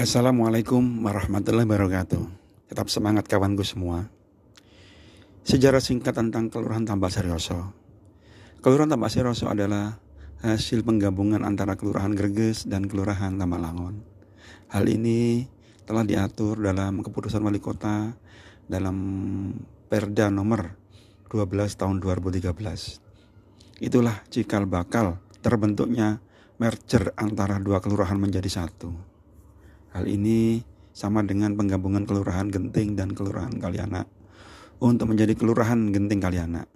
Assalamualaikum warahmatullahi wabarakatuh. Tetap semangat kawanku semua. Sejarah singkat tentang Kelurahan Tambak Saryoso. Kelurahan Tambak Saryoso adalah hasil penggabungan antara Kelurahan Greges dan Kelurahan Tambak Langon. Hal ini telah diatur dalam keputusan wali kota dalam Perda nomor 12 tahun 2013. Itulah cikal bakal terbentuknya merger antara dua kelurahan menjadi satu. Hal ini sama dengan penggabungan Kelurahan Genting dan Kelurahan Kaliana untuk menjadi Kelurahan Genting Kaliana.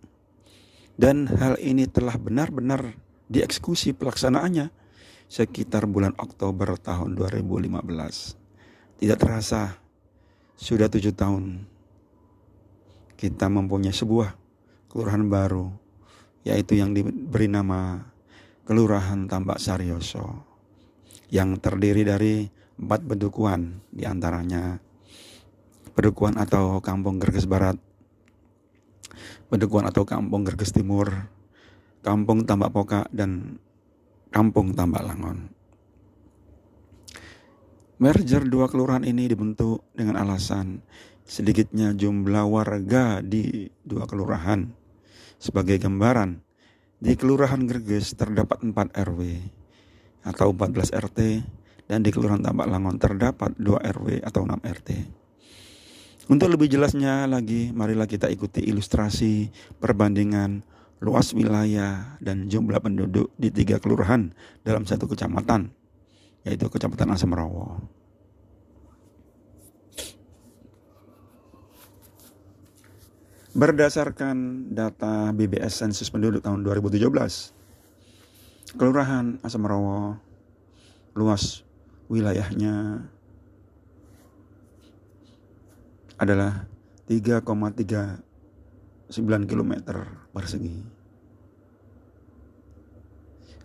Dan hal ini telah benar-benar dieksekusi pelaksanaannya sekitar bulan Oktober tahun 2015. Tidak terasa sudah 7 tahun kita mempunyai sebuah kelurahan baru, yaitu yang diberi nama Kelurahan Tambak Saryoso, yang terdiri dari 4 pedukuhan, diantaranya pedukuhan atau Kampung Greges Barat, pedukuhan atau Kampung Greges Timur, Kampung Tambak Pokak, dan Kampung Tambak Langon. Merger dua kelurahan ini dibentuk dengan alasan sedikitnya jumlah warga di dua kelurahan. Sebagai gambaran, di Kelurahan Greges terdapat 4 RW atau 14 RT, dan di Kelurahan Tambak Langon terdapat 2 RW atau 6 RT. Untuk lebih jelasnya lagi, marilah kita ikuti ilustrasi perbandingan luas wilayah dan jumlah penduduk di 3 kelurahan dalam satu kecamatan, yaitu Kecamatan Asam Rawo. Berdasarkan data BBS Sensus Penduduk tahun 2017, Kelurahan Asam Rawo luas wilayahnya adalah 3,39 km persegi.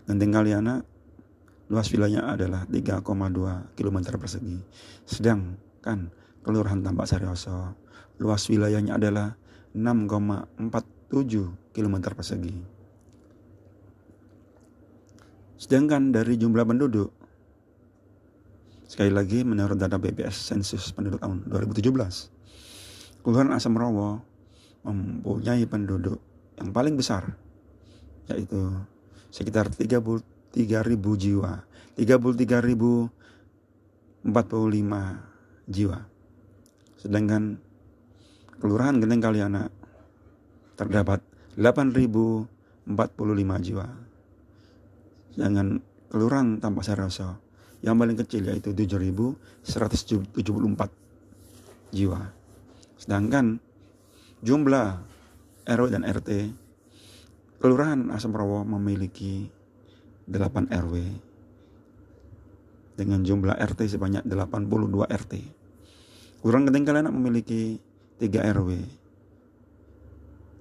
Genting Kaliana luas wilayahnya adalah 3,2 km persegi. Sedangkan Kelurahan Tambak Saryoso luas wilayahnya adalah 6,47 km persegi. Sedangkan dari jumlah penduduk, sekali lagi menurut data BPS Sensus Penduduk tahun 2017, Kelurahan Asam Rawo mempunyai penduduk yang paling besar, yaitu sekitar 33.000 jiwa, 33.045 jiwa. Sedangkan Kelurahan Genting Kaliana terdapat 8.045 jiwa. Sedangkan Kelurahan Tambak Saryoso yang paling kecil yaitu 7.174 jiwa. Sedangkan jumlah RW dan RT, Kelurahan Asam Rawo memiliki 8 RW dengan jumlah RT sebanyak 82 RT. Kelurahan Genting Kaliana memiliki 3 RW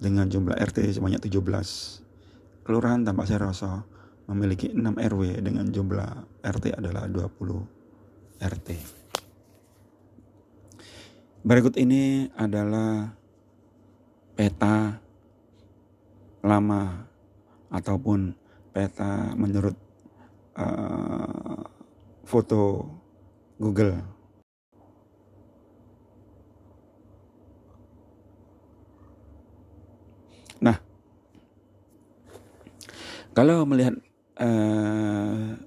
dengan jumlah RT sebanyak 17. Kelurahan Tambak Saryoso memiliki 6 RW dengan jumlah RT adalah 20 RT. Berikut ini adalah peta lama ataupun peta menurut foto Google. Nah, kalau melihat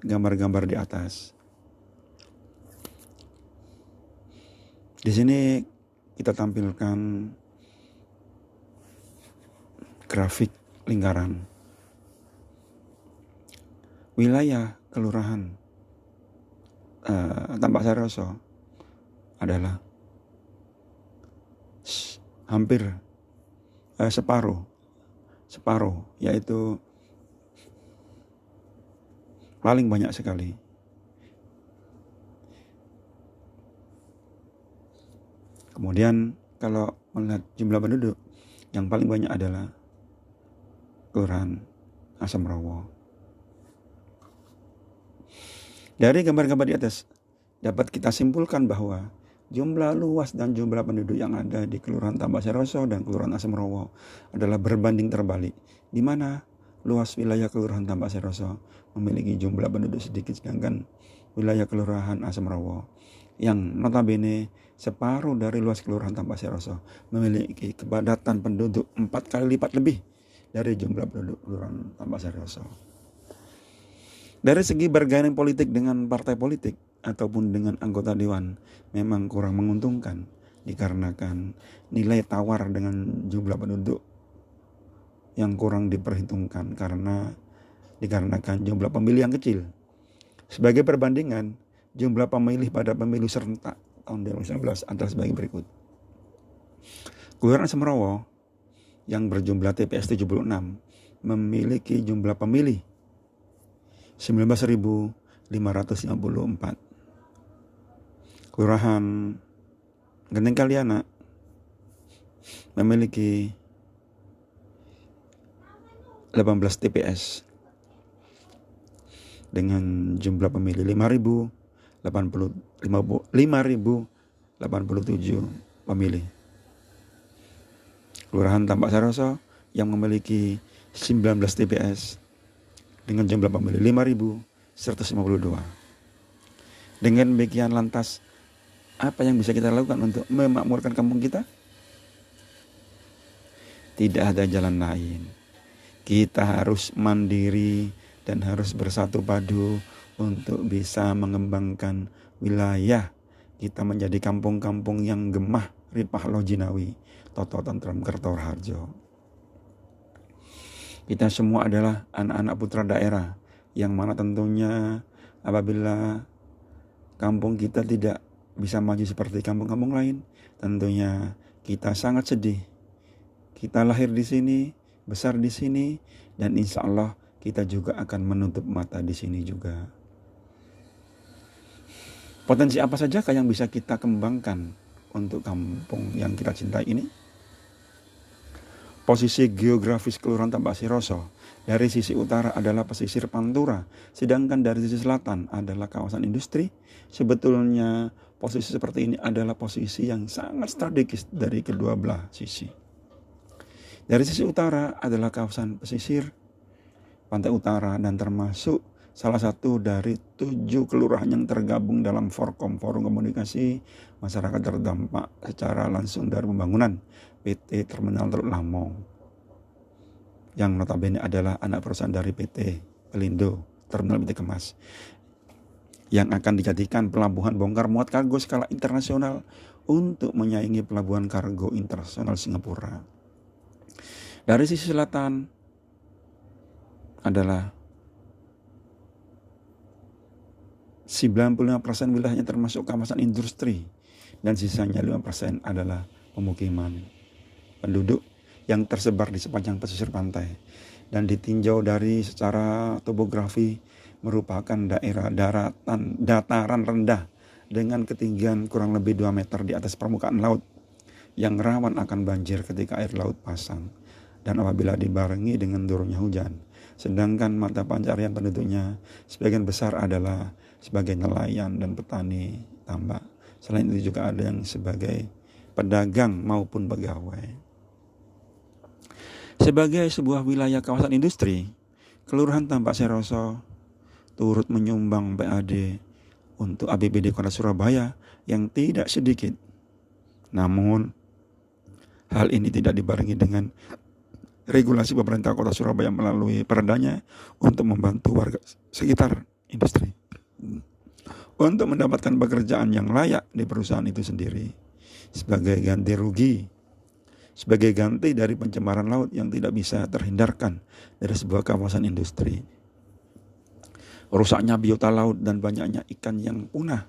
gambar-gambar di atas, di sini kita tampilkan grafik lingkaran wilayah Kelurahan Tambak Saryoso adalah hampir separuh, yaitu paling banyak sekali. Kemudian kalau melihat jumlah penduduk, yang paling banyak adalah Kelurahan Asam Rawo. Dari gambar-gambar di atas dapat kita simpulkan bahwa jumlah luas dan jumlah penduduk yang ada di Kelurahan Tambak Saryoso dan Kelurahan Asam Rawo adalah berbanding terbalik, di mana luas wilayah Kelurahan Tambak Saryoso memiliki jumlah penduduk sedikit, sedangkan wilayah Kelurahan Asam Rawo yang notabene separuh dari luas Kelurahan Tambak Seroso memiliki kepadatan penduduk 4 kali lipat lebih dari jumlah penduduk Kelurahan Tambak Seroso. Dari segi bergaining politik dengan partai politik ataupun dengan anggota dewan memang kurang menguntungkan dikarenakan nilai tawar dengan jumlah penduduk yang kurang diperhitungkan dikarenakan jumlah pemilih yang kecil. Sebagai perbandingan, jumlah pemilih pada pemilu serentak tahun 2019 adalah sebagai berikut. Kelurahan Semerowo yang berjumlah TPS 76 memiliki jumlah pemilih 19.554. Kelurahan Genteng Kaliana memiliki 18 TPS dengan jumlah pemilih 5.087 pemilih. Kelurahan Tambak Seroso yang memiliki 19 TPS dengan jumlah pemilih 5.152. Dengan demikian lantas, apa yang bisa kita lakukan untuk memakmurkan kampung kita? Tidak ada jalan lain. Kita harus mandiri dan harus bersatu padu untuk bisa mengembangkan wilayah kita menjadi kampung-kampung yang gemah ripah lojinawi toto tentram Kertoharjo. Kita semua adalah anak-anak putra daerah yang mana tentunya apabila kampung kita tidak bisa maju seperti kampung-kampung lain, tentunya kita sangat sedih. Kita lahir di sini, besar di sini, dan insya Allah kita juga akan menutup mata di sini juga. Potensi apa sajakah yang bisa kita kembangkan untuk kampung yang kita cintai ini? Posisi geografis Kelurahan Tambak Seroso dari sisi utara adalah pesisir Pantura, sedangkan dari sisi selatan adalah kawasan industri. Sebetulnya posisi seperti ini adalah posisi yang sangat strategis dari kedua belah sisi. Dari sisi utara adalah kawasan pesisir pantai utara dan termasuk salah satu dari 7 kelurahan yang tergabung dalam Forkom, Forum Komunikasi Masyarakat Terdampak secara langsung dari pembangunan PT Terminal Teluk Lamong, yang notabene adalah anak perusahaan dari PT Pelindo Terminal PT Kemas, yang akan dijadikan pelabuhan bongkar muat kargo skala internasional untuk menyaingi pelabuhan kargo internasional Singapura. Dari sisi selatan adalah 95% wilayahnya termasuk kawasan industri dan sisanya 5% adalah pemukiman penduduk yang tersebar di sepanjang pesisir pantai dan ditinjau dari secara topografi merupakan daerah dataran rendah dengan ketinggian kurang lebih 2 meter di atas permukaan laut yang rawan akan banjir ketika air laut pasang dan apabila dibarengi dengan turunnya hujan. Sedangkan mata pencarian penduduknya sebagian besar adalah sebagai nelayan dan petani tambak. Selain itu juga ada yang sebagai pedagang maupun pegawai. Sebagai sebuah wilayah kawasan industri, Kelurahan Tambak Seroso turut menyumbang PAD untuk APBD Kota Surabaya yang tidak sedikit. Namun, hal ini tidak dibarengi dengan regulasi pemerintah Kota Surabaya melalui perdanya untuk membantu warga sekitar industri untuk mendapatkan pekerjaan yang layak di perusahaan itu sendiri sebagai ganti rugi, sebagai ganti dari pencemaran laut yang tidak bisa terhindarkan dari sebuah kawasan industri. Rusaknya biota laut dan banyaknya ikan yang punah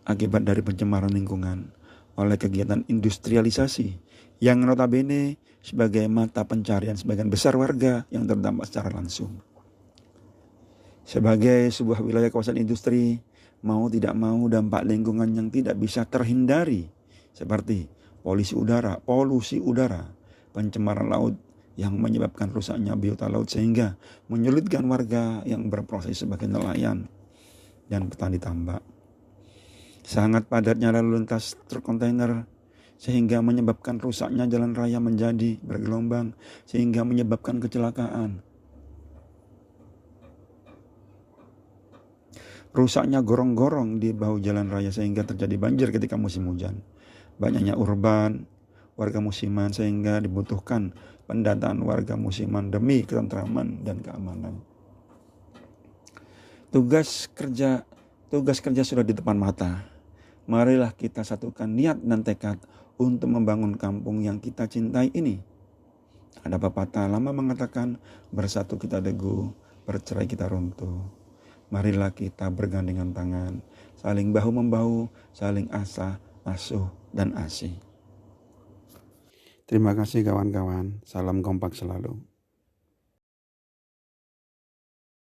akibat dari pencemaran lingkungan oleh kegiatan industrialisasi yang notabene sebagai mata pencarian sebagian besar warga yang terdampak secara langsung. Sebagai sebuah wilayah kawasan industri, mau tidak mau dampak lingkungan yang tidak bisa terhindari seperti polusi udara, pencemaran laut yang menyebabkan rusaknya biota laut sehingga menyulitkan warga yang berprofesi sebagai nelayan dan petani tambak. Sangat padatnya lalu lintas truk kontainer sehingga menyebabkan rusaknya jalan raya menjadi bergelombang sehingga menyebabkan kecelakaan. rusaknya gorong-gorong di bahu jalan raya sehingga terjadi banjir ketika musim hujan. Banyaknya urban, warga musiman sehingga dibutuhkan pendataan warga musiman demi ketentraman dan keamanan. Tugas kerja sudah di depan mata. Marilah kita satukan niat dan tekad untuk membangun kampung yang kita cintai ini. Ada pepatah lama mengatakan, bersatu kita teguh, bercerai kita runtuh. Marilah kita bergandengan tangan, saling bahu-membahu, saling asah, asuh, dan asih. Terima kasih kawan-kawan, salam kompak selalu.